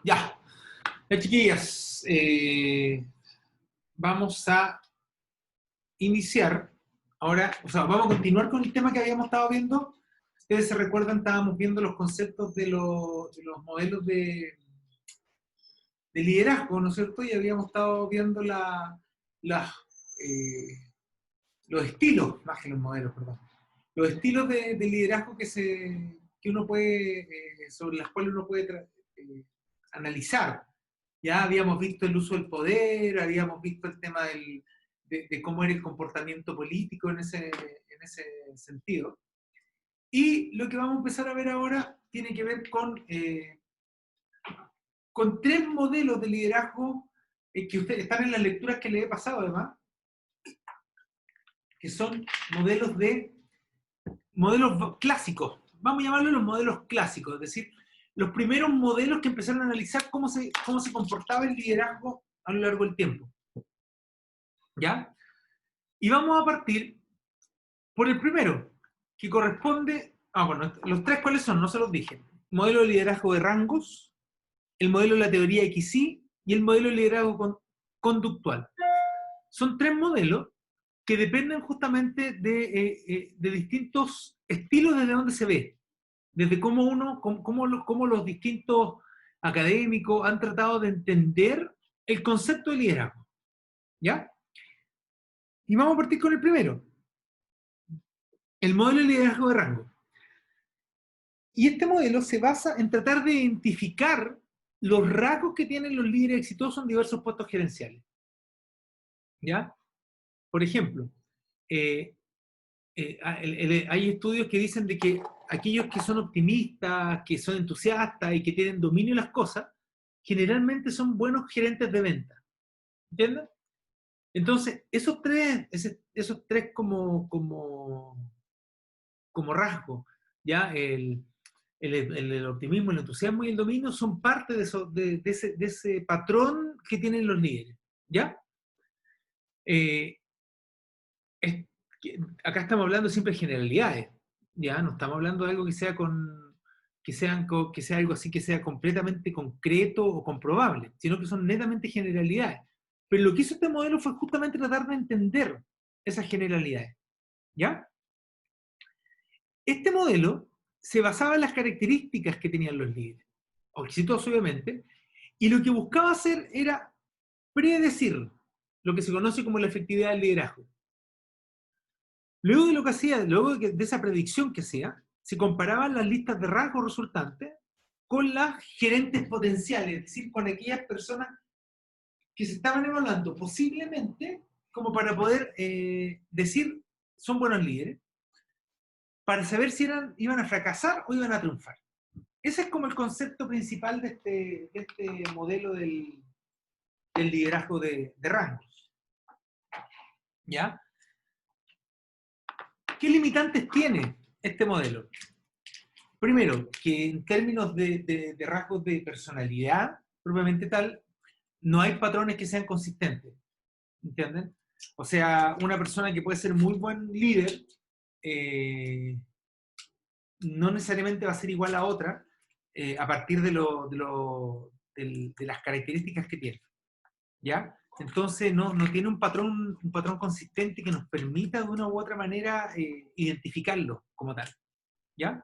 Ya, chiquillas, vamos a iniciar ahora, o sea, vamos a continuar con el tema que habíamos estado viendo. Ustedes se recuerdan, estábamos viendo los conceptos de los modelos de liderazgo, ¿no es cierto? Y habíamos estado viendo las, los estilos, más que los modelos, perdón. Los estilos de liderazgo que uno puede, sobre las cuales uno puede analizar. Ya habíamos visto el uso del poder, habíamos visto el tema de cómo era el comportamiento político en ese sentido. Y lo que vamos a empezar a ver ahora tiene que ver con tres modelos de liderazgo que ustedes están en las lecturas que les he pasado además, que son modelos clásicos. Vamos a llamarlos los modelos clásicos, es decir, los primeros modelos que empezaron a analizar cómo se comportaba el liderazgo a lo largo del tiempo. ¿Ya? Y vamos a partir por el primero, que corresponde... bueno, los tres cuáles son, no se los dije. Modelo de liderazgo de rangos, el modelo de la teoría XY y el modelo de liderazgo conductual. Son tres modelos que dependen justamente de distintos estilos desde donde se ve. Desde cómo los distintos académicos han tratado de entender el concepto de liderazgo. ¿Ya? Y vamos a partir con el primero. El modelo de liderazgo de rango. Y este modelo se basa en tratar de identificar los rasgos que tienen los líderes exitosos en diversos puestos gerenciales. ¿Ya? Por ejemplo, hay estudios que dicen de que aquellos que son optimistas, que son entusiastas y que tienen dominio de las cosas, generalmente son buenos gerentes de venta. ¿Entiendes? Entonces, esos tres como rasgos, ¿ya? El optimismo, el entusiasmo y el dominio son parte de ese patrón que tienen los líderes, ¿ya? Acá estamos hablando siempre de generalidades, ¿ya? No estamos hablando de algo que sea algo así que sea completamente concreto o comprobable, sino que son netamente generalidades. Pero lo que hizo este modelo fue justamente tratar de entender esas generalidades, ¿ya? Este modelo se basaba en las características que tenían los líderes, exitosos obviamente, y lo que buscaba hacer era predecir lo que se conoce como la efectividad del liderazgo. Luego de lo que hacía, de esa predicción que hacía, se comparaban las listas de rasgos resultantes con las gerentes potenciales, es decir, con aquellas personas que se estaban evaluando posiblemente como para poder decir son buenos líderes, para saber si iban a fracasar o iban a triunfar. Ese es como el concepto principal de este modelo del liderazgo de rangos. ¿Ya? ¿Qué limitantes tiene este modelo? Primero, que en términos de rasgos de personalidad, propiamente tal, no hay patrones que sean consistentes. ¿Entienden? O sea, una persona que puede ser muy buen líder, no necesariamente va a ser igual a otra a partir de las características que tiene. ¿Ya? Entonces no tiene un patrón consistente que nos permita de una u otra manera identificarlo como tal. ¿Ya?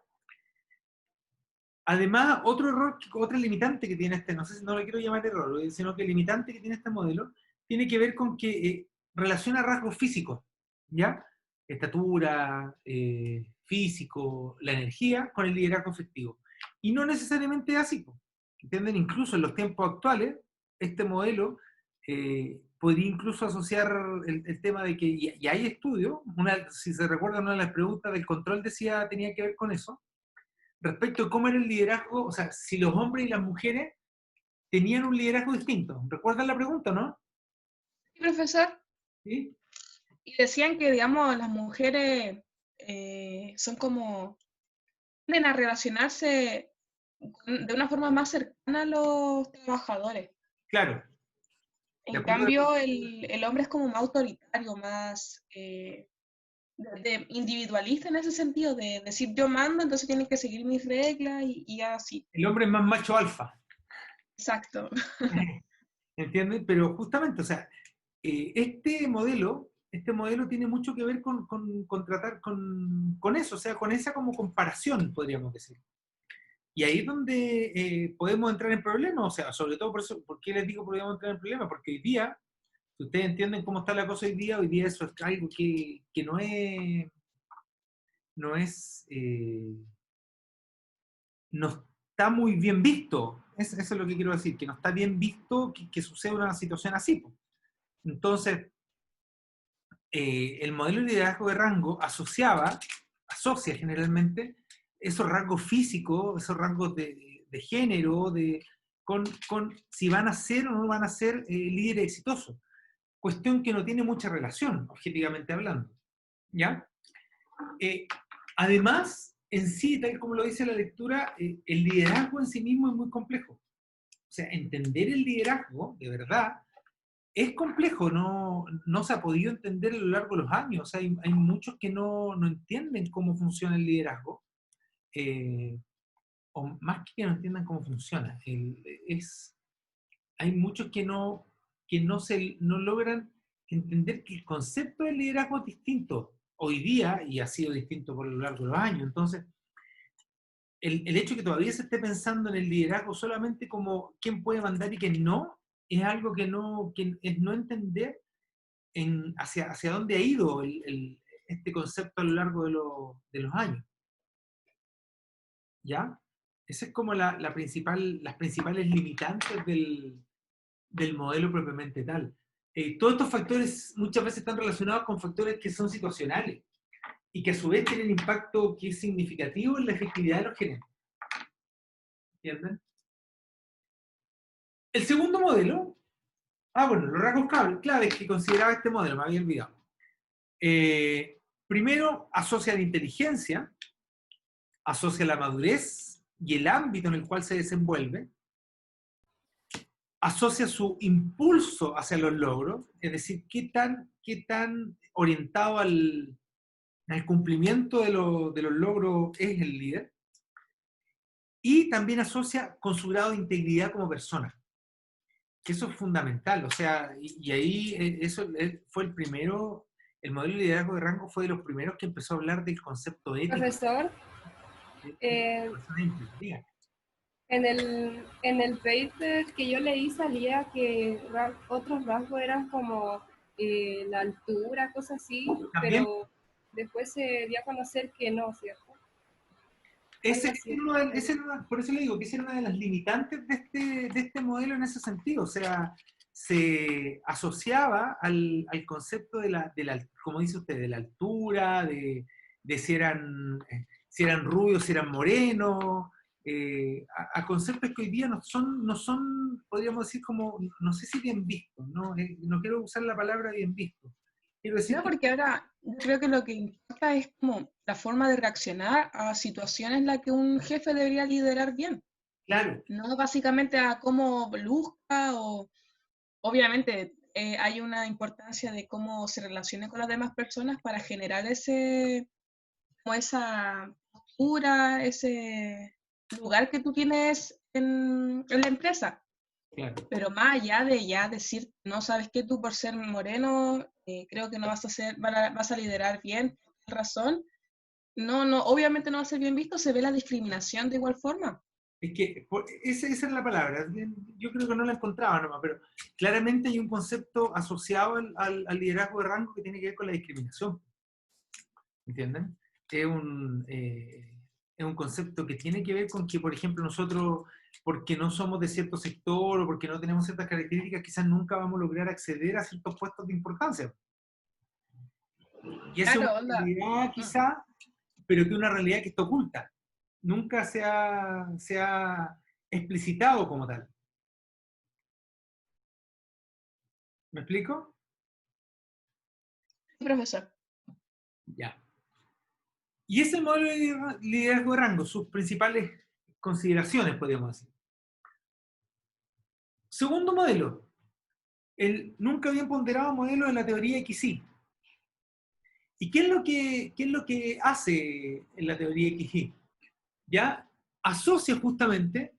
Además, otra limitante que tiene no sé si no lo quiero llamar error, sino que el limitante que tiene este modelo tiene que ver con que relaciona rasgos físicos, ¿ya? Estatura, físico, la energía con el liderazgo efectivo. Y no necesariamente es así, ¿entienden? Incluso en los tiempos actuales, este modelo podría incluso asociar el tema de que, y hay estudios, si se recuerdan, una de las preguntas del control tenía que ver con eso, respecto a cómo era el liderazgo, o sea, si los hombres y las mujeres tenían un liderazgo distinto. ¿Recuerdan la pregunta, no? Sí, profesor. ¿Sí? Y decían que, digamos, las mujeres son como, tienden a relacionarse de una forma más cercana a los trabajadores. Claro. En cambio, el hombre es como más autoritario, más individualista en ese sentido, de decir yo mando, entonces tienen que seguir mis reglas y así. El hombre es más macho alfa. Exacto. ¿Entienden? Pero justamente, o sea, este modelo tiene mucho que ver con tratar con eso, o sea, con esa como comparación, podríamos decir. Y ahí es donde podemos entrar en problemas, o sea, sobre todo por eso, ¿por qué les digo que podemos entrar en problemas? Porque hoy día, si ustedes entienden cómo está la cosa hoy día eso es algo que no es, no está muy bien visto. Eso es lo que quiero decir, que no está bien visto que suceda una situación así, po. Entonces, el modelo de liderazgo de rango asocia generalmente esos rasgos físicos, esos rasgos de género, con si van a ser o no van a ser líderes exitosos. Cuestión que no tiene mucha relación, objetivamente hablando. ¿Ya? Eh, Además, en sí, tal como lo dice la lectura, el liderazgo en sí mismo es muy complejo. O sea, entender el liderazgo, de verdad, es complejo, no se ha podido entender a lo largo de los años. O sea, hay muchos que no entienden cómo funciona el liderazgo, eh, o más que no entiendan cómo funciona. Hay muchos que no logran entender que el concepto del liderazgo es distinto hoy día y ha sido distinto por lo largo de los años. Entonces, el hecho de que todavía se esté pensando en el liderazgo solamente como quién puede mandar y quién no, es algo que es no entender hacia dónde ha ido este concepto a lo largo de los años. ¿Ya? Esa es como las principales limitantes del modelo propiamente tal. Todos estos factores muchas veces están relacionados con factores que son situacionales y que a su vez tienen impacto que es significativo en la efectividad de los gerentes. ¿Entienden? El segundo modelo, bueno, los rasgos claves que consideraba este modelo, me había olvidado. Primero, asocia la inteligencia, asocia la madurez y el ámbito en el cual se desenvuelve, asocia su impulso hacia los logros, es decir, qué tan orientado al cumplimiento de los logros es el líder, y también asocia con su grado de integridad como persona, que eso es fundamental, o sea, y ahí eso fue el modelo de liderazgo de rango fue de los primeros que empezó a hablar del concepto ético. Profesor, eh, en el paper que yo leí salía que otros rasgos eran como la altura, cosas así, ¿También? pero después se dio a conocer que no, ¿cierto? Por eso le digo que esa era una de las limitantes de este modelo en ese sentido. O sea, se asociaba al concepto como dice usted, de la altura, de si eran rubios, si eran morenos, a conceptos que hoy día no son, podríamos decir, como, no sé si bien vistos, no quiero usar la palabra bien visto. Quiero decir No, porque ahora yo creo que lo que importa es como la forma de reaccionar a situaciones en las que un jefe debería liderar bien. claro, No básicamente a cómo luzca o obviamente hay una importancia de cómo se relacione con las demás personas para generar como esa postura, ese lugar que tú tienes en la empresa. claro. Pero más allá de ya decir, no sabes que tú por ser moreno, creo que no vas a liderar bien, por razón. No, no, obviamente no va a ser bien visto, se ve la discriminación de igual forma. Es que esa es la palabra. Yo creo que no la encontraba nomás, pero claramente hay un concepto asociado al liderazgo de rango que tiene que ver con la discriminación. ¿Entienden? Es un concepto que tiene que ver con que, por ejemplo, nosotros, porque no somos de cierto sector o porque no tenemos ciertas características, quizás nunca vamos a lograr acceder a ciertos puestos de importancia. Y esa es Claro, una onda. realidad quizá, pero que es una realidad que está oculta. Nunca se ha explicitado como tal. ¿Me explico? Profesor. Ya. Y ese es el modelo de liderazgo de rango, sus principales consideraciones, podríamos decir. Segundo modelo, el nunca bien ponderado modelo de la teoría XY. ¿Y qué es lo que hace en la teoría XY? ¿Ya? Asocia justamente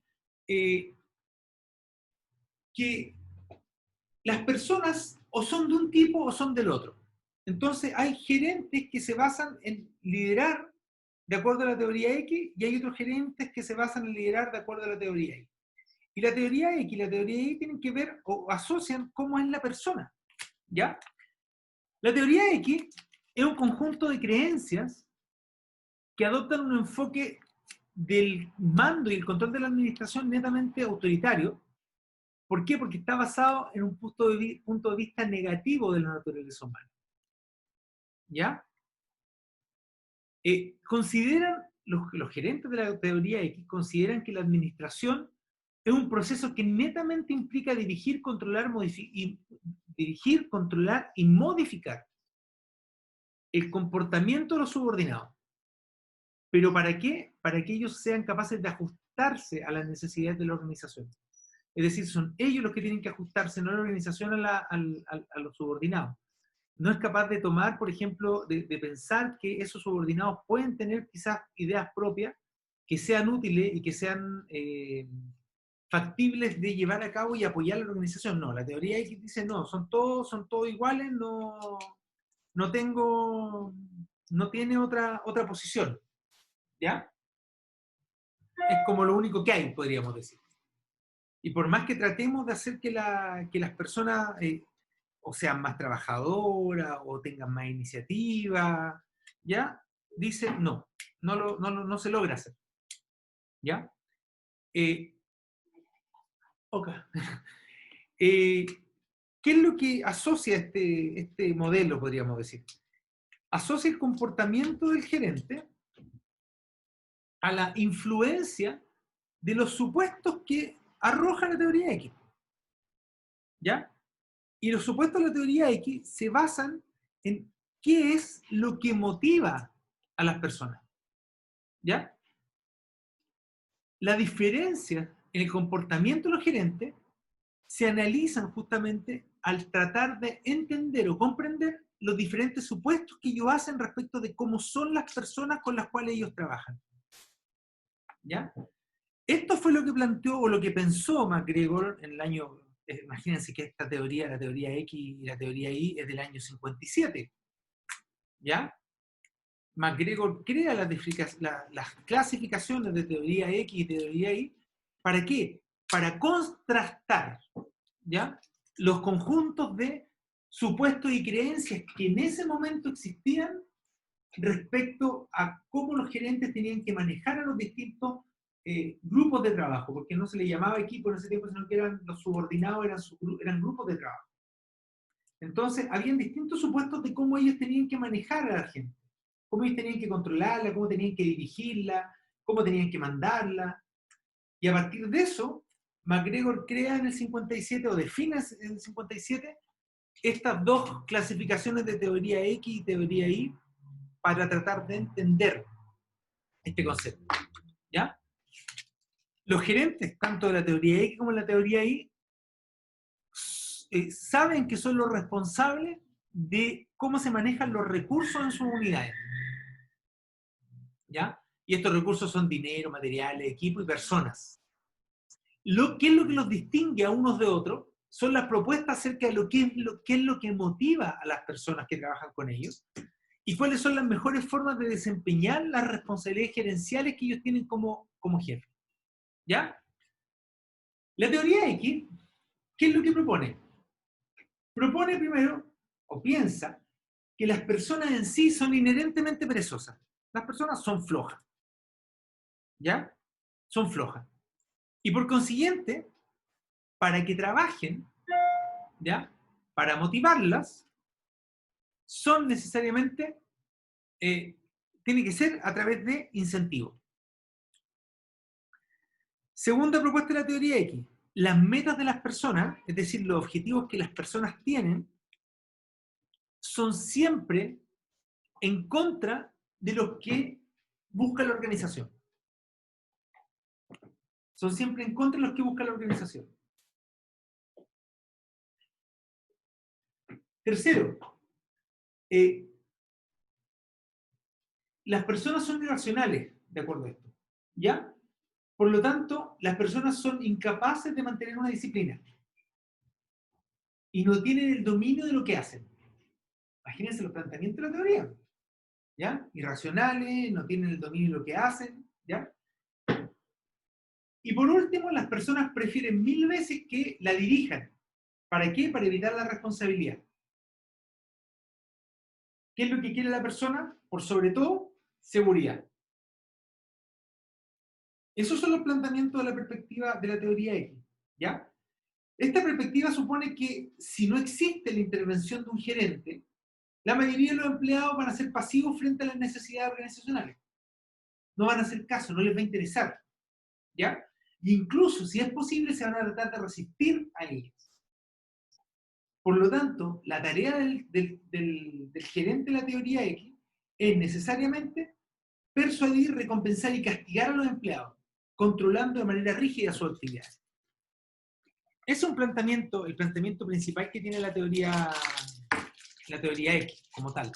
que las personas o son de un tipo o son del otro. Entonces hay gerentes que se basan en liderar de acuerdo a la teoría X y hay otros gerentes que se basan en liderar de acuerdo a la teoría Y. Y la teoría X y la teoría Y tienen que ver o asocian cómo es la persona, ¿ya? La teoría X es un conjunto de creencias que adoptan un enfoque del mando y el control de la administración netamente autoritario. ¿Por qué? Porque está basado en un punto de vista negativo de la naturaleza humana. ¿Ya? Consideran, los gerentes de la teoría X consideran que la administración es un proceso que netamente implica dirigir, controlar y modificar el comportamiento de los subordinados. ¿Pero para qué? Para que ellos sean capaces de ajustarse a las necesidades de la organización. Es decir, son ellos los que tienen que ajustarse, no la organización a los subordinados. No es capaz de tomar, por ejemplo, de pensar que esos subordinados pueden tener quizás ideas propias que sean útiles y que sean factibles de llevar a cabo y apoyar a la organización. No, la teoría X dice no, son todos iguales, no tiene otra posición. ¿Ya? Es como lo único que hay, podríamos decir. Y por más que tratemos de hacer que las personas o sean más trabajadoras o tengan más iniciativa, ¿ya? Dice no se logra hacer. ¿Ya? Ok. ¿Qué es lo que asocia este modelo, podríamos decir? Asocia el comportamiento del gerente a la influencia de los supuestos que arroja la teoría X. ¿Ya? Y los supuestos de la teoría X se basan en qué es lo que motiva a las personas. ¿Ya? La diferencia en el comportamiento de los gerentes se analizan justamente al tratar de entender o comprender los diferentes supuestos que ellos hacen respecto de cómo son las personas con las cuales ellos trabajan. ¿Ya? Esto fue lo que planteó o lo que pensó MacGregor en el año, imagínense que esta teoría, la teoría X y la teoría Y, es del año 57. ¿Ya? MacGregor crea las clasificaciones de teoría X y teoría Y. ¿Para qué? Para contrastar, ¿ya?, los conjuntos de supuestos y creencias que en ese momento existían respecto a cómo los gerentes tenían que manejar a los distintos grupos de trabajo, porque no se le llamaba equipo en ese tiempo, sino que eran los subordinados, eran grupos de trabajo. Entonces, habían distintos supuestos de cómo ellos tenían que manejar a la gente, cómo ellos tenían que controlarla, cómo tenían que dirigirla, cómo tenían que mandarla. Y a partir de eso, MacGregor crea en el 57, o define en el 57, estas dos clasificaciones de teoría X y teoría Y para tratar de entender este concepto. ¿Ya? Los gerentes, tanto de la teoría X como de la teoría Y, saben que son los responsables de cómo se manejan los recursos en sus unidades. ¿Ya? Y estos recursos son dinero, materiales, equipo y personas. ¿Qué es lo que los distingue a unos de otros? Son las propuestas acerca de qué es lo que motiva a las personas que trabajan con ellos y cuáles son las mejores formas de desempeñar las responsabilidades gerenciales que ellos tienen como jefe. ¿Ya? La teoría X, ¿qué es lo que propone? Propone primero, o piensa, que las personas en sí son inherentemente perezosas. Las personas son flojas. ¿Ya? Son flojas. Y por consiguiente, para que trabajen, ¿ya?, para motivarlas, son necesariamente, tiene que ser a través de incentivos. Segunda propuesta de la teoría X, las metas de las personas, es decir, los objetivos que las personas tienen, son siempre en contra de los que busca la organización. Son siempre en contra de los que busca la organización. Tercero, las personas son irracionales, de acuerdo a esto. ¿Ya? Por lo tanto, las personas son incapaces de mantener una disciplina. y no tienen el dominio de lo que hacen. Imagínense los planteamientos de la teoría, ¿ya? Irracionales, no tienen el dominio de lo que hacen, ¿ya? Y por último, las personas prefieren 1000 veces que la dirijan. ¿Para qué? Para evitar la responsabilidad. ¿Qué es lo que quiere la persona? Por sobre todo, seguridad. Esos son los planteamientos de la perspectiva de la teoría X, ¿ya? Esta perspectiva supone que si no existe la intervención de un gerente, la mayoría de los empleados van a ser pasivos frente a las necesidades organizacionales. No van a hacer caso, no les va a interesar, ¿ya? E incluso, si es posible, se van a tratar de resistir a ellas. Por lo tanto, la tarea del gerente de la teoría X es necesariamente persuadir, recompensar y castigar a los empleados, controlando de manera rígida su actividad. Es un planteamiento, el planteamiento principal que tiene la teoría X como tal.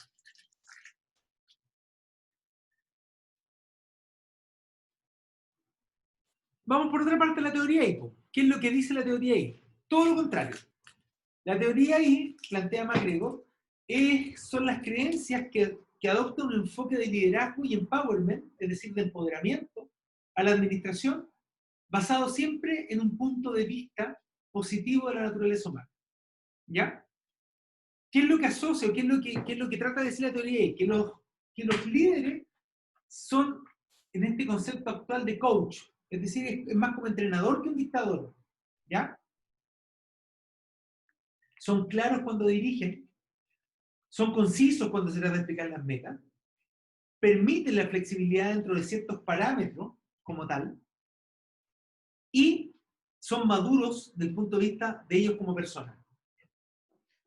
Vamos por otra parte de la teoría Y. ¿Qué es lo que dice la teoría Y? Todo lo contrario. La teoría Y, plantea MacGregor, son las creencias que adoptan un enfoque de liderazgo y empowerment, es decir, de empoderamiento a la administración, basado siempre en un punto de vista positivo de la naturaleza humana. ¿Ya? ¿Qué es lo que asocia, qué es lo que trata de decir la teoría Y? Que los líderes son, en este concepto actual de coach, es decir, es más como entrenador que un dictador, ¿ya? Son claros cuando dirigen, son concisos cuando se trata de explicar las metas, permiten la flexibilidad dentro de ciertos parámetros como tal, y son maduros desde el punto de vista de ellos como personas.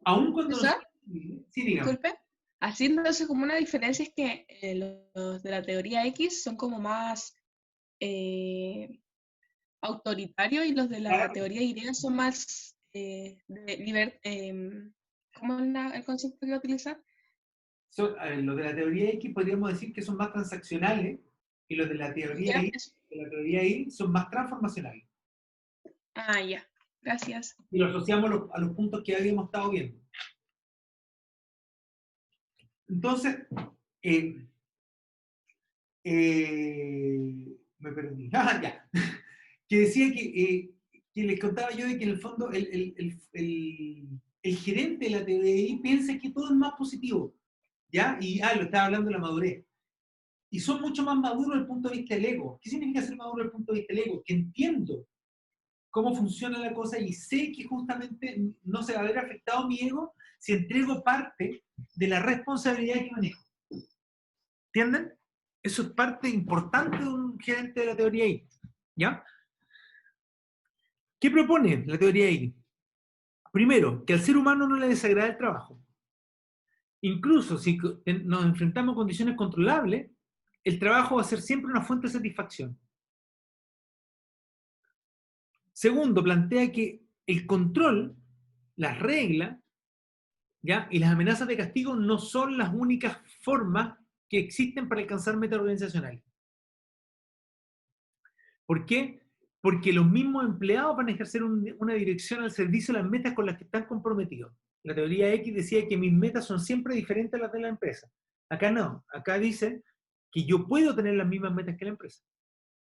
Aún cuando... Sí, disculpe. Haciéndose como una diferencia es que los de la teoría X son como más autoritarios y los de la teoría Y son más ¿cómo es el concepto que voy a utilizar? Los de la teoría X podríamos decir que son más transaccionales y los de la teoría Y son más transformacionales. Ah, ya. Gracias. Y lo asociamos a los puntos que habíamos estado viendo. Entonces, me perdí. Ah, ya. Que decía que les contaba yo de que en el fondo el gerente de la TDI piensa que todo es más positivo, ¿ya? Y lo estaba hablando de la madurez. Y son mucho más maduros desde el punto de vista del ego. ¿Qué significa ser maduro desde el punto de vista del ego? Que entiendo cómo funciona la cosa y sé que justamente no se va a ver afectado mi ego si entrego parte de la responsabilidad que manejo. ¿Entienden? Eso es parte importante de un gerente de la teoría Y, ¿ya? ¿Qué propone la teoría Y? Primero, que al ser humano no le desagrada el trabajo. Incluso si nos enfrentamos a condiciones controlables, el trabajo va a ser siempre una fuente de satisfacción. Segundo, plantea que el control, las reglas, ¿ya? Y las amenazas de castigo no son las únicas formas que existen para alcanzar metas organizacionales. ¿Por qué? Porque los mismos empleados van a ejercer una dirección al servicio de las metas con las que están comprometidos. La teoría X decía que mis metas son siempre diferentes a las de la empresa. Acá no, acá dice que yo puedo tener las mismas metas que la empresa.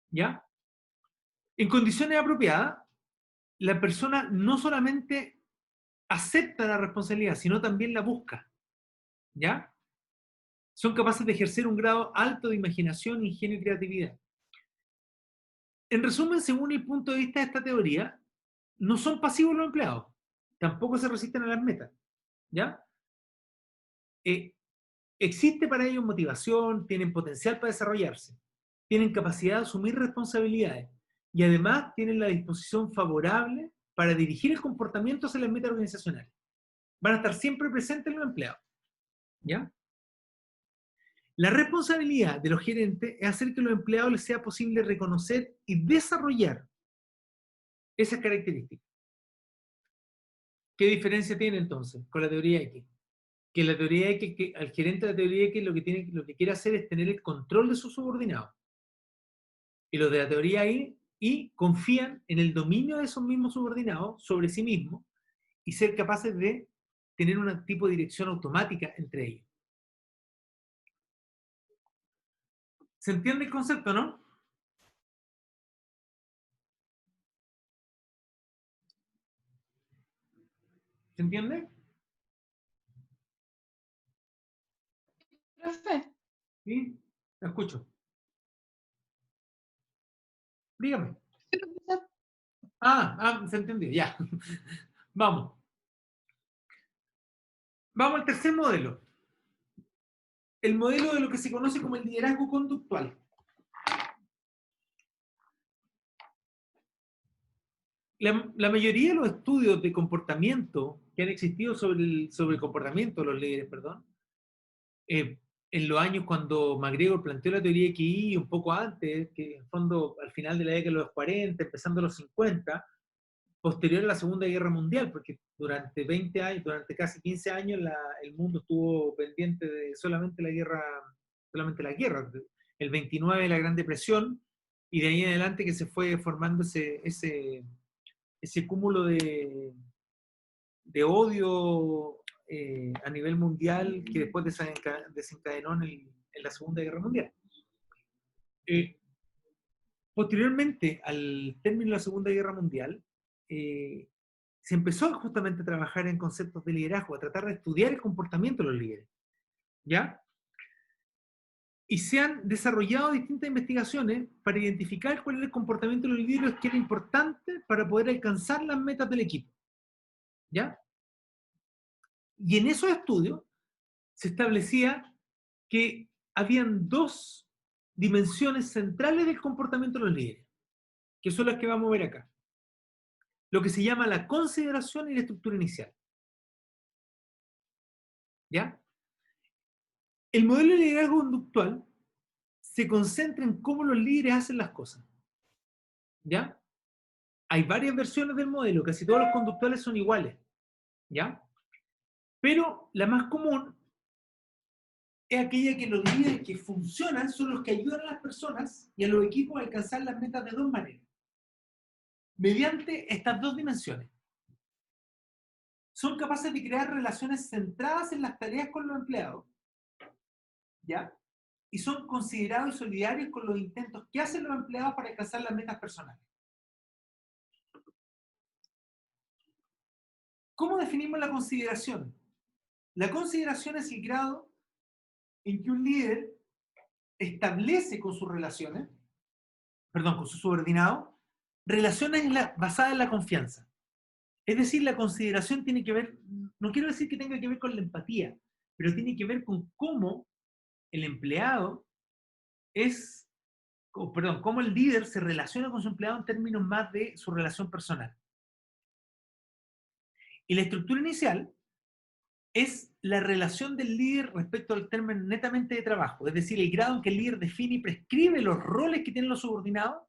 ¿Ya? En condiciones apropiadas, la persona no solamente acepta la responsabilidad, sino también la busca. ¿Ya? Son capaces de ejercer un grado alto de imaginación, ingenio y creatividad. En resumen, según el punto de vista de esta teoría, no son pasivos los empleados, tampoco se resisten a las metas, ¿ya? Existe para ellos motivación, tienen potencial para desarrollarse, tienen capacidad de asumir responsabilidades y además tienen la disposición favorable para dirigir el comportamiento hacia las metas organizacionales. Van a estar siempre presentes los empleados, ¿ya? La responsabilidad de los gerentes es hacer que a los empleados les sea posible reconocer y desarrollar esas características. ¿Qué diferencia tiene entonces con la teoría X? Que la teoría X, que al gerente de la teoría X lo que quiere hacer es tener el control de sus subordinados. Y los de la teoría Y confían en el dominio de esos mismos subordinados sobre sí mismos y ser capaces de tener un tipo de dirección automática entre ellos. ¿Se entiende el concepto, no? ¿Se entiende? Profe, Sí, lo escucho. Dígame. sí, profesor. Se entendió, ya. Vamos. Vamos al tercer modelo. El modelo de lo que se conoce como el liderazgo conductual. La mayoría de los estudios de comportamiento que han existido sobre el comportamiento de los líderes, perdón, en los años cuando MacGregor planteó la teoría XY y un poco antes, que en fondo al final de la década de los 40, empezando los 50, posterior a la Segunda Guerra Mundial, porque durante 20 años, durante casi 15 años, el mundo estuvo pendiente de solamente la guerra, el 29 la Gran Depresión, y de ahí en adelante que se fue formando ese cúmulo de odio a nivel mundial que después desencadenó en la Segunda Guerra Mundial. Posteriormente, al término de la Segunda Guerra Mundial, se empezó justamente a trabajar en conceptos de liderazgo, a tratar de estudiar el comportamiento de los líderes, ¿ya? Y se han desarrollado distintas investigaciones para identificar cuál es el comportamiento de los líderes que era importante para poder alcanzar las metas del equipo, ¿ya? Y en esos estudios se establecía que habían dos dimensiones centrales del comportamiento de los líderes, que son las que vamos a ver acá. Lo que se llama la consideración y la estructura inicial. ¿Ya? El modelo de liderazgo conductual se concentra en cómo los líderes hacen las cosas. ¿Ya? Hay varias versiones del modelo, casi todos los conductuales son iguales. ¿Ya? Pero la más común es aquella que los líderes que funcionan son los que ayudan a las personas y a los equipos a alcanzar las metas de dos maneras. Mediante estas dos dimensiones. Son capaces de crear relaciones centradas en las tareas con los empleados, ¿ya? Y son considerados y solidarios con los intentos que hacen los empleados para alcanzar las metas personales. ¿Cómo definimos la consideración? La consideración es el grado en que un líder establece con sus relaciones, con su subordinado, relaciones basadas en la confianza. Es decir, la consideración tiene que ver, no quiero decir que tenga que ver con la empatía, pero tiene que ver con cómo el empleado cómo el líder se relaciona con su empleado en términos más de su relación personal. Y la estructura inicial es la relación del líder respecto al término netamente de trabajo, es decir, el grado en que el líder define y prescribe los roles que tienen los subordinados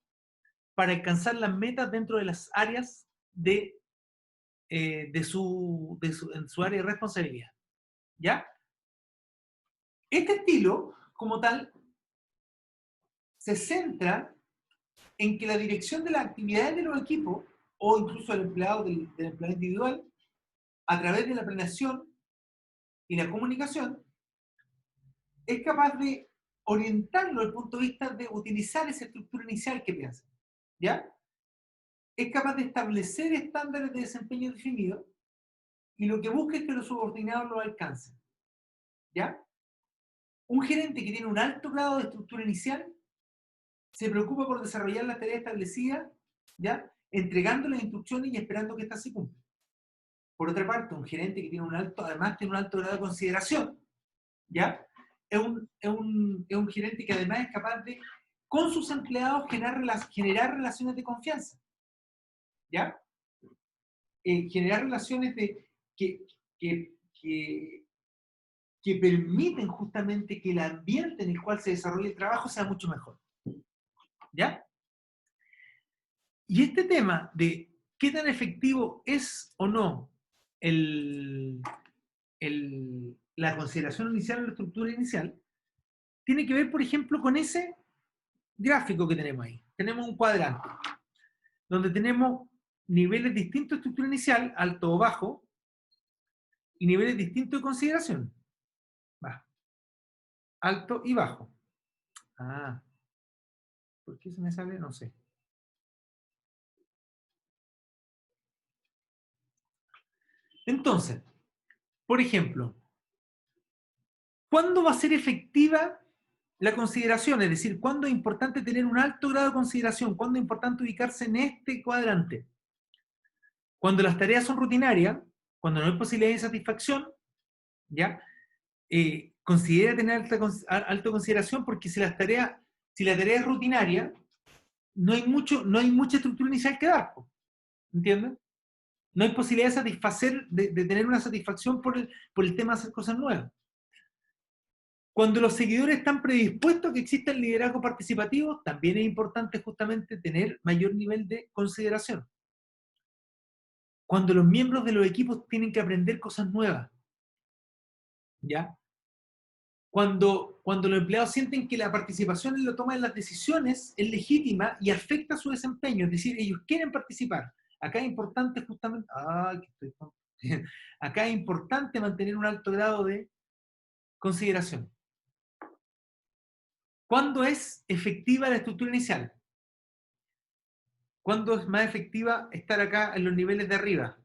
para alcanzar las metas dentro de las áreas en su área de responsabilidad. ¿Ya? Este estilo, como tal, se centra en que la dirección de las actividades de los equipos, o incluso del empleado individual, a través de la planeación y la comunicación, es capaz de orientarlo desde el punto de vista de utilizar esa estructura inicial que piensa. ¿Ya? Es capaz de establecer estándares de desempeño definidos y lo que busca es que los subordinados lo alcancen. ¿Ya? Un gerente que tiene un alto grado de estructura inicial se preocupa por desarrollar la tarea establecida, ¿ya? Entregando las instrucciones y esperando que éstas se cumplan. Por otra parte, un gerente que tiene además tiene un alto grado de consideración, ¿ya? Es un gerente que además es capaz de, con sus empleados, generar relaciones de confianza, ¿ya? Generar relaciones que permiten justamente que el ambiente en el cual se desarrolla el trabajo sea mucho mejor. ¿Ya? Y este tema de qué tan efectivo es o no la consideración inicial o la estructura inicial, tiene que ver, por ejemplo, con ese gráfico que tenemos ahí. Tenemos un cuadrante, donde tenemos niveles distintos de estructura inicial, alto o bajo, y niveles distintos de consideración. Va. Alto y bajo. Ah. ¿Por qué se me sale? No sé. Entonces, por ejemplo, ¿cuándo va a ser efectiva la consideración? Es decir, ¿cuándo es importante tener un alto grado de consideración? ¿Cuándo es importante ubicarse en este cuadrante? Cuando las tareas son rutinarias, cuando no hay posibilidad de satisfacción, ¿ya? Considera tener alta consideración, porque si la tarea es rutinaria, no hay mucha estructura inicial que dar, ¿entiendes? No hay posibilidad de satisfacer, de tener una satisfacción por el tema de hacer cosas nuevas. Cuando los seguidores están predispuestos a que exista el liderazgo participativo, también es importante justamente tener mayor nivel de consideración. Cuando los miembros de los equipos tienen que aprender cosas nuevas, ¿ya? Cuando los empleados sienten que la participación en la toma de las decisiones es legítima y afecta su desempeño, es decir, ellos quieren participar. Acá es importante justamente, acá es importante mantener un alto grado de consideración. ¿Cuándo es efectiva la estructura inicial? ¿Cuándo es más efectiva estar acá en los niveles de arriba?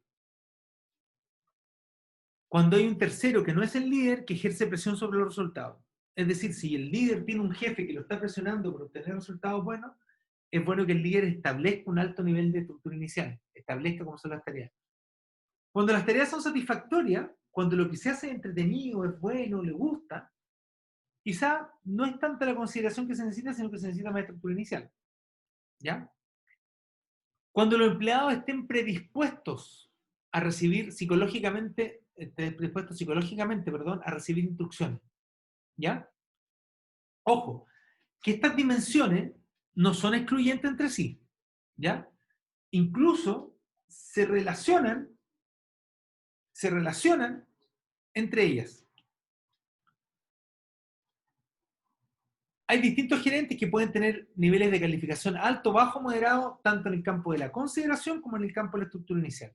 Cuando hay un tercero que no es el líder que ejerce presión sobre los resultados. Es decir, si el líder tiene un jefe que lo está presionando por obtener resultados buenos, es bueno que el líder establezca un alto nivel de estructura inicial, establezca cómo son las tareas. Cuando las tareas son satisfactorias, cuando lo que se hace es entretenido, es bueno, le gusta, quizá no es tanta la consideración que se necesita, sino que se necesita más estructura inicial. ¿Ya? Cuando los empleados estén predispuestos a recibir psicológicamente, a recibir instrucciones. ¿Ya? Ojo, que estas dimensiones no son excluyentes entre sí. ¿Ya? Incluso se relacionan entre ellas. Hay distintos gerentes que pueden tener niveles de calificación alto, bajo, moderado, tanto en el campo de la consideración como en el campo de la estructura inicial.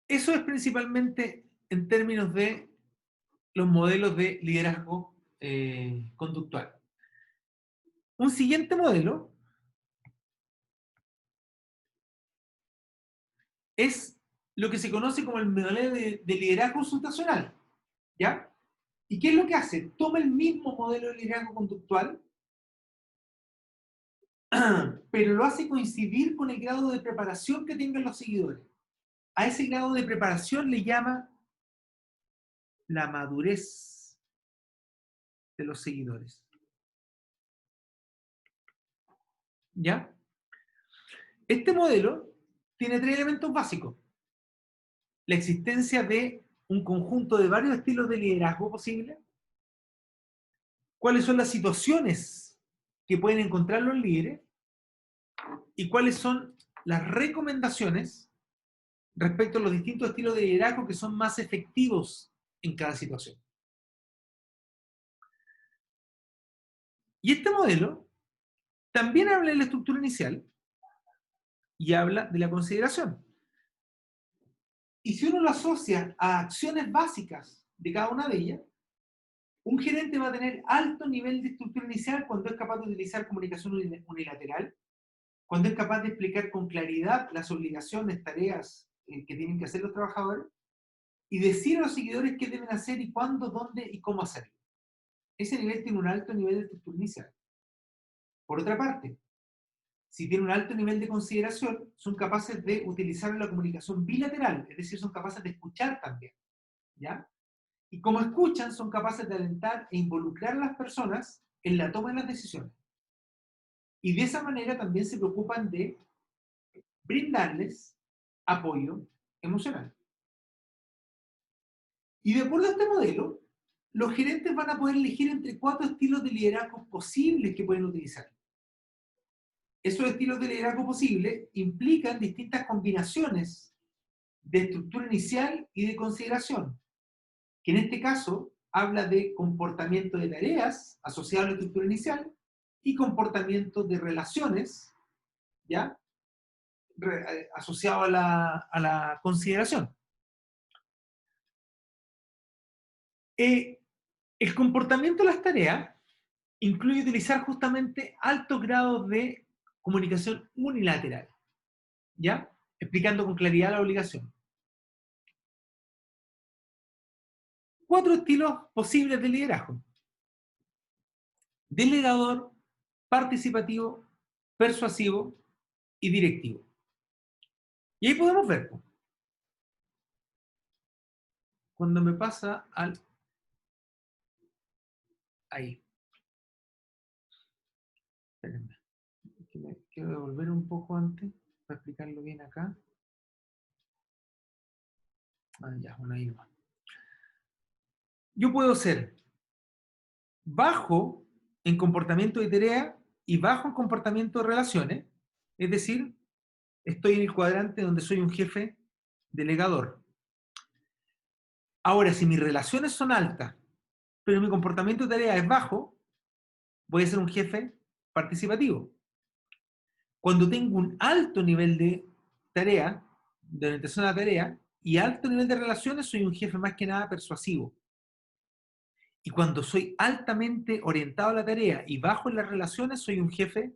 Eso es principalmente en términos de los modelos de liderazgo conductual. Un siguiente modelo es lo que se conoce como el modelo de liderazgo consultacional. ¿Ya? ¿Y qué es lo que hace? Toma el mismo modelo de liderazgo conductual, pero lo hace coincidir con el grado de preparación que tengan los seguidores. A ese grado de preparación le llama la madurez de los seguidores. ¿Ya? Este modelo tiene 3 elementos básicos. La existencia de un conjunto de varios estilos de liderazgo posibles. ¿Cuáles son las situaciones que pueden encontrar los líderes? ¿Y cuáles son las recomendaciones respecto a los distintos estilos de liderazgo que son más efectivos en cada situación? Y este modelo también habla de la estructura inicial y habla de la consideración. Y si uno lo asocia a acciones básicas de cada una de ellas, un gerente va a tener alto nivel de estructura inicial cuando es capaz de utilizar comunicación unilateral, cuando es capaz de explicar con claridad las obligaciones, tareas que tienen que hacer los trabajadores, y decir a los seguidores qué deben hacer y cuándo, dónde y cómo hacerlo. Ese nivel tiene un alto nivel de estructura inicial. Por otra parte, si tiene un alto nivel de consideración, son capaces de utilizar la comunicación bilateral, es decir, son capaces de escuchar también, ¿ya? Y como escuchan, son capaces de alentar e involucrar a las personas en la toma de las decisiones. Y de esa manera también se preocupan de brindarles apoyo emocional. Y de acuerdo a este modelo, los gerentes van a poder elegir entre 4 estilos de liderazgo posibles que pueden utilizar. Esos estilos de liderazgo posibles implican distintas combinaciones de estructura inicial y de consideración, que en este caso habla de comportamiento de tareas asociado a la estructura inicial y comportamiento de relaciones, ¿ya? asociado a la consideración. El comportamiento de las tareas incluye utilizar justamente altos grados de comunicación unilateral, ¿ya? Explicando con claridad la obligación. 4 estilos posibles de liderazgo: delegador, participativo, persuasivo y directivo. Y ahí podemos ver, cuando me pasa al... Ahí. Espérenme. Quiero devolver un poco antes para explicarlo bien acá. Ah, ya, bueno, ahí va. Yo puedo ser bajo en comportamiento de tarea y bajo en comportamiento de relaciones, es decir, estoy en el cuadrante donde soy un jefe delegador. Ahora, si mis relaciones son altas, pero mi comportamiento de tarea es bajo, voy a ser un jefe participativo. Cuando tengo un alto nivel de tarea, de orientación a la tarea, y alto nivel de relaciones, soy un jefe más que nada persuasivo. Y cuando soy altamente orientado a la tarea y bajo en las relaciones, soy un jefe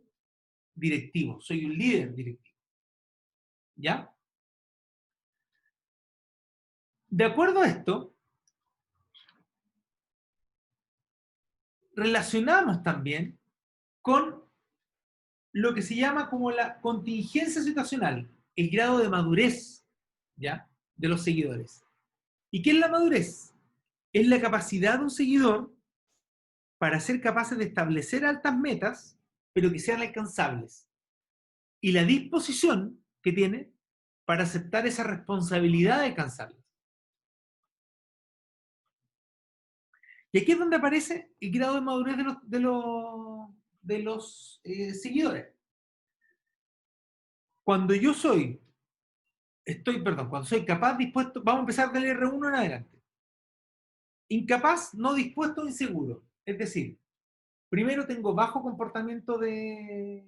directivo, soy un líder directivo. ¿Ya? De acuerdo a esto, relacionamos también con lo que se llama como la contingencia situacional, el grado de madurez, ¿ya?, de los seguidores. ¿Y qué es la madurez? Es la capacidad de un seguidor para ser capaces de establecer altas metas, pero que sean alcanzables. Y la disposición que tiene para aceptar esa responsabilidad de alcanzarlas. Y aquí es donde aparece el grado de madurez de los seguidores. Cuando yo cuando soy capaz, dispuesto, vamos a empezar del R1 en adelante. Incapaz, no dispuesto, inseguro. Es decir, primero tengo bajo comportamiento de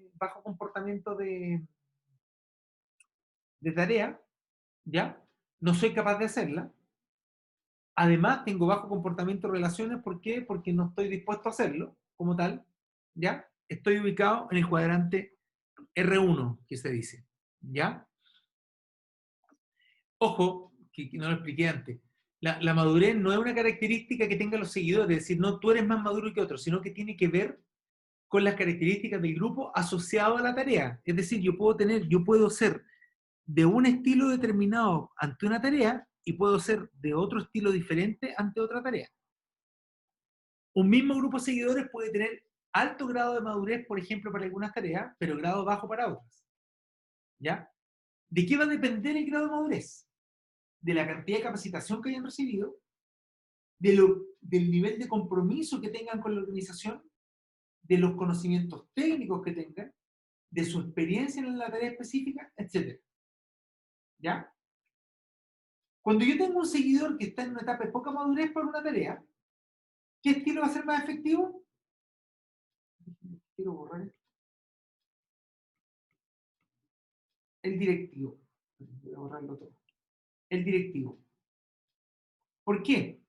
tarea, ¿ya? No soy capaz de hacerla. Además, tengo bajo comportamiento de relaciones. ¿Por qué? Porque no estoy dispuesto a hacerlo como tal, ¿ya? Estoy ubicado en el cuadrante R1, que se dice, ¿ya? Ojo, que no lo expliqué antes. La madurez no es una característica que tengan los seguidores, es decir, no tú eres más maduro que otro, sino que tiene que ver con las características del grupo asociado a la tarea. Es decir, yo puedo ser de un estilo determinado ante una tarea y puedo ser de otro estilo diferente ante otra tarea. Un mismo grupo de seguidores puede tener alto grado de madurez, por ejemplo, para algunas tareas, pero grado bajo para otras. ¿Ya? ¿De qué va a depender el grado de madurez? De la cantidad de capacitación que hayan recibido, del nivel de compromiso que tengan con la organización, de los conocimientos técnicos que tengan, de su experiencia en la tarea específica, etc. ¿Ya? Cuando yo tengo un seguidor que está en una etapa de poca madurez para una tarea, ¿qué estilo va a ser más efectivo? Quiero borrar esto. El directivo. Voy a borrarlo todo. El directivo. ¿Por qué?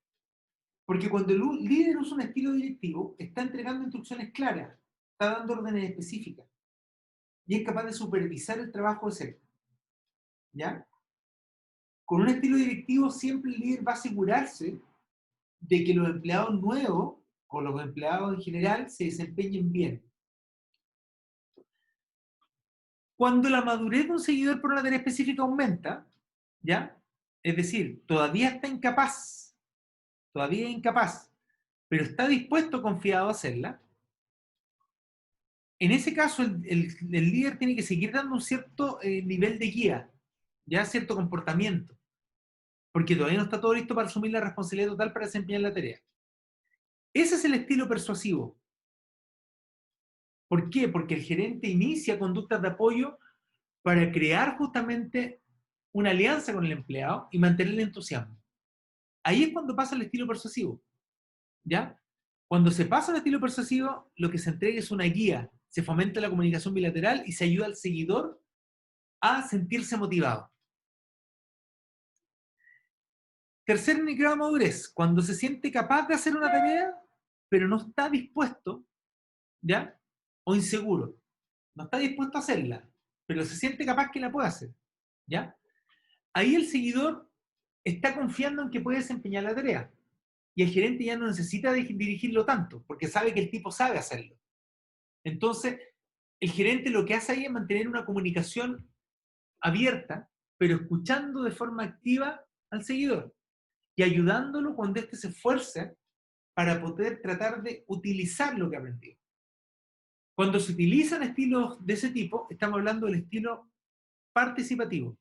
Porque cuando el líder usa un estilo directivo, está entregando instrucciones claras, está dando órdenes específicas y es capaz de supervisar el trabajo de cerca. ¿Ya? Con un estilo directivo siempre el líder va a asegurarse de que los empleados nuevos o los empleados en general se desempeñen bien. Cuando la madurez de un seguidor por una tarea específica aumenta, ¿ya? Es decir, todavía es incapaz, pero está dispuesto, confiado a hacerla. En ese caso, el líder tiene que seguir dando un cierto nivel de guía, ya cierto comportamiento, porque todavía no está todo listo para asumir la responsabilidad total para desempeñar la tarea. Ese es el estilo persuasivo. ¿Por qué? Porque el gerente inicia conductas de apoyo para crear justamente una alianza con el empleado y mantener el entusiasmo. Ahí es cuando pasa el estilo persuasivo, ¿ya? Cuando se pasa al estilo persuasivo, lo que se entrega es una guía, se fomenta la comunicación bilateral y se ayuda al seguidor a sentirse motivado. Tercer grado de madurez, cuando se siente capaz de hacer una tarea, pero no está dispuesto, ¿ya? O inseguro. No está dispuesto a hacerla, pero se siente capaz que la puede hacer, ¿ya? Ahí el seguidor está confiando en que puede desempeñar la tarea. Y el gerente ya no necesita dirigirlo tanto, porque sabe que el tipo sabe hacerlo. Entonces, el gerente lo que hace ahí es mantener una comunicación abierta, pero escuchando de forma activa al seguidor y ayudándolo cuando éste se esfuerce para poder tratar de utilizar lo que aprendió. Cuando se utilizan estilos de ese tipo, estamos hablando del estilo participativo.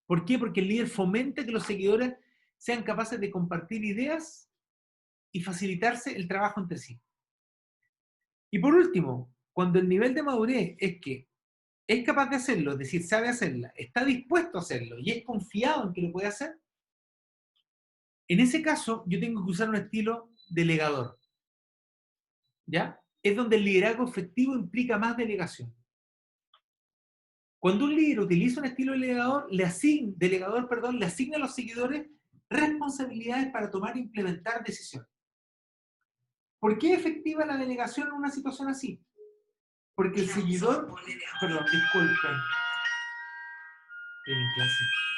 ¿Por qué? Porque el líder fomenta que los seguidores sean capaces de compartir ideas y facilitarse el trabajo entre sí. Y por último, cuando el nivel de madurez es que es capaz de hacerlo, es decir, sabe hacerla, está dispuesto a hacerlo y es confiado en que lo puede hacer, en ese caso yo tengo que usar un estilo delegador. ¿Ya? Es donde el liderazgo efectivo implica más delegación. Cuando un líder utiliza un estilo delegador, le asigna a los seguidores responsabilidades para tomar e implementar decisiones. ¿Por qué es efectiva la delegación en una situación así? Porque el seguidor... Perdón, disculpen.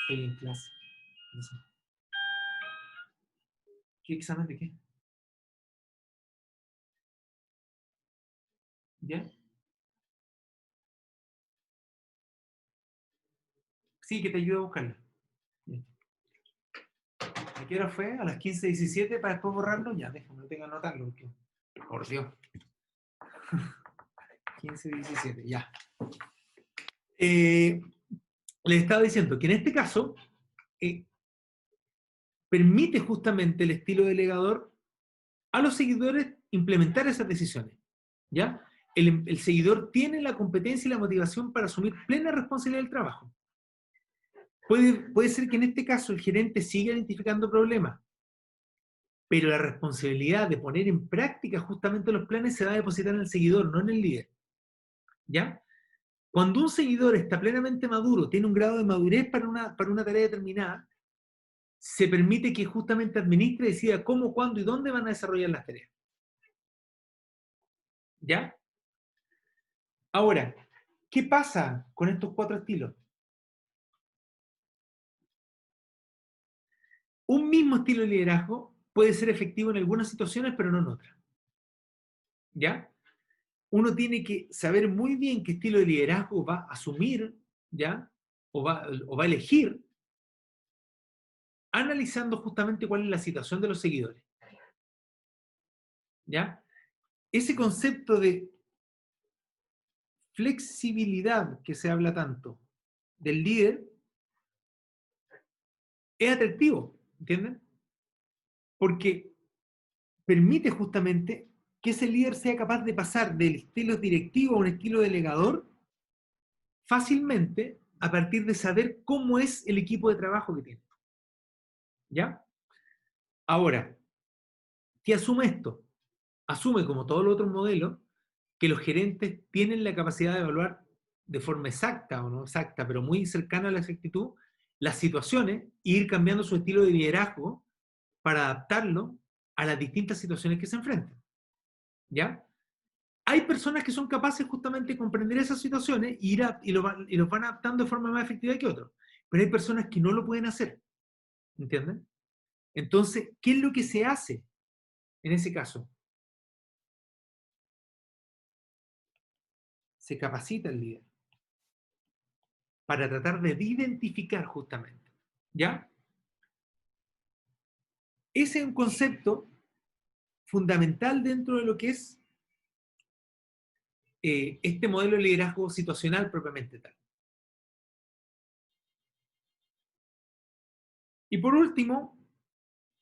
Estoy en clase. ¿Qué examen de qué? ¿Ya? Sí, que te ayude a buscarla. Bien. ¿A qué hora fue? A las 15:17 para después borrarlo. Ya, déjame, no tengo que anotarlo. Porque... Por Dios. 15:17, ya. Les estaba diciendo que en este caso permite justamente el estilo delegador a los seguidores implementar esas decisiones. ¿Ya? El seguidor tiene la competencia y la motivación para asumir plena responsabilidad del trabajo. Puede ser que en este caso el gerente siga identificando problemas, pero la responsabilidad de poner en práctica justamente los planes se va a depositar en el seguidor, no en el líder. ¿Ya? Cuando un seguidor está plenamente maduro, tiene un grado de madurez para una tarea determinada, se permite que justamente administre y decida cómo, cuándo y dónde van a desarrollar las tareas. ¿Ya? Ahora, ¿qué pasa con estos 4 estilos? Un mismo estilo de liderazgo puede ser efectivo en algunas situaciones, pero no en otras. ¿Ya? Uno tiene que saber muy bien qué estilo de liderazgo va a asumir, ¿ya? O va a elegir, analizando justamente cuál es la situación de los seguidores. ¿Ya? Ese concepto de flexibilidad que se habla tanto del líder es atractivo, ¿entienden? Porque permite justamente que ese líder sea capaz de pasar del estilo directivo a un estilo delegador fácilmente a partir de saber cómo es el equipo de trabajo que tiene. ¿Ya? Ahora, ¿qué asume esto? Asume, como todos los otros modelos, que los gerentes tienen la capacidad de evaluar de forma exacta o no exacta, pero muy cercana a la exactitud, las situaciones e ir cambiando su estilo de liderazgo para adaptarlo a las distintas situaciones que se enfrentan. ¿Ya? Hay personas que son capaces justamente de comprender esas situaciones y los van adaptando de forma más efectiva que otros. Pero hay personas que no lo pueden hacer. ¿Entienden? Entonces, ¿qué es lo que se hace en ese caso? Se capacita el líder para tratar de identificar justamente. ¿Ya? Ese es un concepto fundamental dentro de lo que es este modelo de liderazgo situacional propiamente tal. Y por último,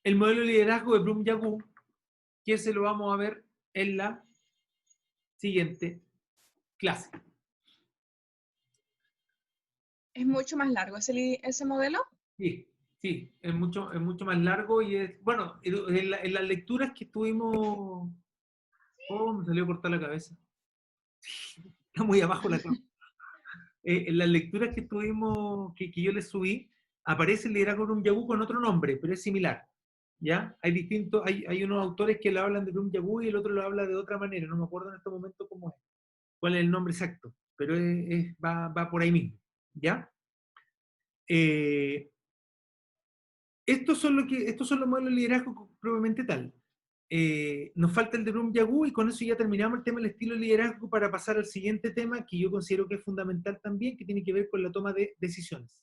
el modelo de liderazgo de Bloom-Yagoo, que se lo vamos a ver en la siguiente clase. ¿Es mucho más largo ese modelo? Sí, sí, es mucho más largo y es, bueno, en las lecturas que estuvimos... Oh, me salió a cortar la cabeza. Está muy abajo la cama. En las lecturas que tuvimos, que yo les subí, aparece el liderazgo Brum Yagu con otro nombre, pero es similar. ¿Ya? Hay unos autores que lo hablan de Brum Yagu y el otro lo habla de otra manera. No me acuerdo en este momento cómo es, cuál es el nombre exacto, pero va por ahí mismo. ¿Ya? Eh, estos son los modelos de liderazgo propiamente tal. Nos falta el de Brum Yagu y con eso ya terminamos el tema del estilo de liderazgo para pasar al siguiente tema que yo considero que es fundamental también, que tiene que ver con la toma de decisiones.